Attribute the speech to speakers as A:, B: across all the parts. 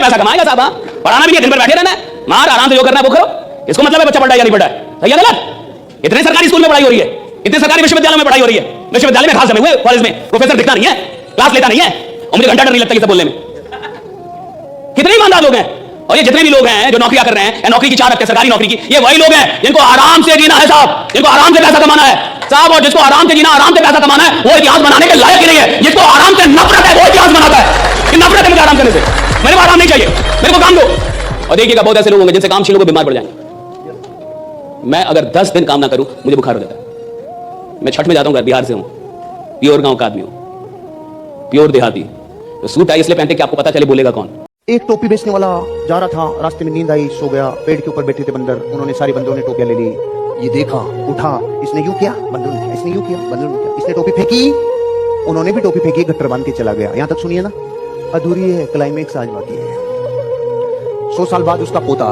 A: पैसा कमाएगा साहब। हाँ, पढ़ाना भी नहीं, दिन भर बैठे रहना है, मार आराम से जो करना है वो करो। इसको मतलब है बच्चा पढ़ा है या नहीं पढ़ा है, सही है गलत? इतने सरकारी स्कूल में पढ़ाई हो रही है, इतने सरकारी विश्वविद्यालय में पढ़ाई हो रही है, विश्वविद्यालय में खास जमे हुए, कॉलेज में प्रोफेसर दिखता नहीं है, क्लास लेता नहीं है, और मुझे घंटा डर नहीं लगता ये सब बोलने में। कितने ईमानदार लोग हैं, और ये जितने भी लोग हैं जो नौकरियां कर रहे हैं, नौकरी की चाह रखते हैं सरकारी नौकरी की, ये वही लोग हैं जिनको आराम से जीना है साहब, जिनको आराम से पैसा कमाना है साहब। और जिसको आराम से जीना, आराम से पैसा कमाना है, वो इतिहास बनाने के लायक ही नहीं है। जिसको आराम से नफरत है वो इतिहास बनाता है कि नफरत है मुझे आराम करने से, मेरे को आराम नहीं चाहिए, मेरे को काम दो। और देखिएगा बहुत ऐसे लोग होंगे जिनसे काम छीन लोगे बीमार पड़ जाएंगे। मैं अगर 10 दिन काम ना करूं मुझे बुखार हो जाता है। मैं छठ में जाता हूं, बिहार से हूं, प्योर गांव का आदमी हूं, प्योर देहाती, तो सूट है इसलिए पहनते कि आपको पता चले बोलेगा कौन।
B: एक टोपी बेचने वाला जा रहा था, रास्ते में नींद आई, सो गया। पेड़ के ऊपर बैठे थे बंदर, उन्होंने सारे बंदरों ने टोपियां ले ली। ये देखा, उठा, इसने यूं किया, बंदरों ने किया, इसने यूं किया, बंदरों ने किया, इसने टोपी फेंकी, उन्होंने भी टोपी फेंकी, गट्टर बांध के चला गया। यहां तक सुनिए ना, अधूरी है, क्लाइमेक्स आज बाकी है। 100 साल बाद उसका पोता,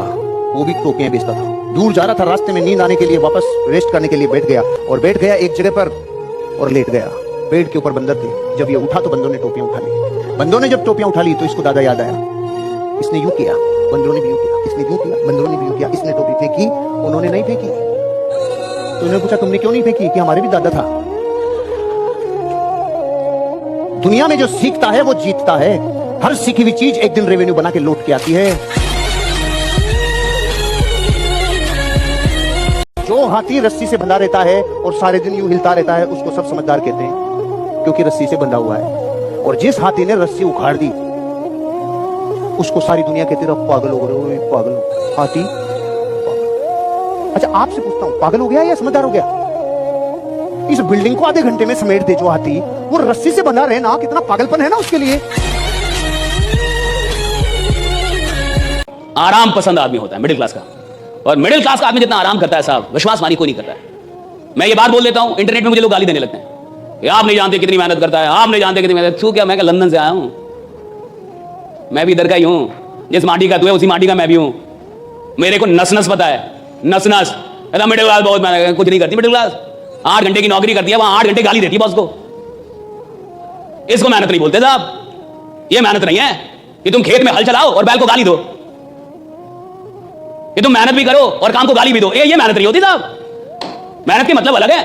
B: वो भी टोपियां बेचता था, दूर जा रहा था, रास्ते में नींद आने के लिए वापस रेस्ट करने के लिए बैठ गया, और बैठ गया एक जगह पर और लेट गया। पेड़ के ऊपर बंदर थे, जब ये उठा तो बंदरों ने टोपियां उठा ली। बंदरों ने जब टोपियां उठा ली तो इसको दादा याद आया, इसने यूं किया, बंदरों ने भी यूं किया, इसने यूं किया, बंदरों ने भी यूं किया, इसने टोपी फेंकी, उन्होंने नहीं फेंकी। तो उन्होंने पूछा तुमने क्यों नहीं फेंकी? कि हमारे भी दादा था। दुनिया में जो सीखता है वो जीतता है। हर सीखी हुई चीज एक दिन रेवेन्यू बना के लौट के आती है। जो हाथी रस्सी से बंधा रहता है और सारे दिन यूं हिलता रहता है उसको सब समझदार कहते हैं, क्योंकि रस्सी से बंधा हुआ है। और जिस हाथी ने रस्सी उखाड़ दी उसको सारी दुनिया कहती रहा पागल हो गए, पागल हाथी पागल। अच्छा आपसे पूछता हूं, पागल हो गया या समझदार हो गया? इस बिल्डिंग को आधे घंटे में समेट दे जो हाथी, वो रस्सी से बंधा रहे ना, कितना पागलपन है ना उसके लिए।
A: आराम पसंद आदमी होता है मिडिल क्लास का, और मिडिल क्लास का आदमी जितना आराम करता है साहब, विश्वास मानी कोई नहीं करता है। मैं ये बात बोल देता हूं, इंटरनेट में मुझे लोग गाली देने लगते हैं कि आप नहीं जानते कितनी मेहनत करता है, आप नहीं जानते कितनी मेहनत। तू क्या, मैं क्या लंदन से आया हूं? मैं भी इधर का ही हूं, जिस माटी का तू है उसी माटी का मैं भी हूं। मेरे को नस नस पता है, नस नस। मिडिल क्लास बहुत मेहनत, कुछ नहीं करती मिडिल क्लास। 8 घंटे की नौकरी करती है, वहां 8 घंटे गाली देती है बॉस को। इसको मेहनत नहीं बोलते साहब। ये मेहनत नहीं है कि तुम खेत में हल चलाओ और बैल को गाली दो, कि तुम मेहनत भी करो और काम को गाली भी दो। ये मेहनत नहीं होती साहब। मेहनत के मतलब अलग है।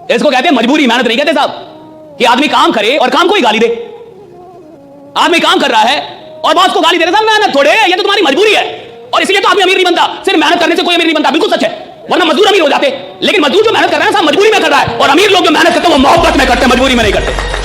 A: इसको कहते हैं मजबूरी, मेहनत नहीं कहते साहब। कि आदमी काम करे और काम को ही गाली दे। आदमी काम कर रहा है और बॉस को गाली दे रहा है, मेहनत थोड़े, ये तो तुम्हारी मजबूरी है। और इसलिए तो आदमी अमीर नहीं बनता, सिर्फ मेहनत करने से कोई अमीर नहीं बनता। बिल्कुल सच है, वरना मजदूर अमीर हो जाते। लेकिन मजदूर जो मेहनत कर रहा है साहब मजबूरी में कर रहा है, और अमीर लोग जो मेहनत करते हैं वो मोहब्बत में करते हैं, मजबूरी में नहीं करते।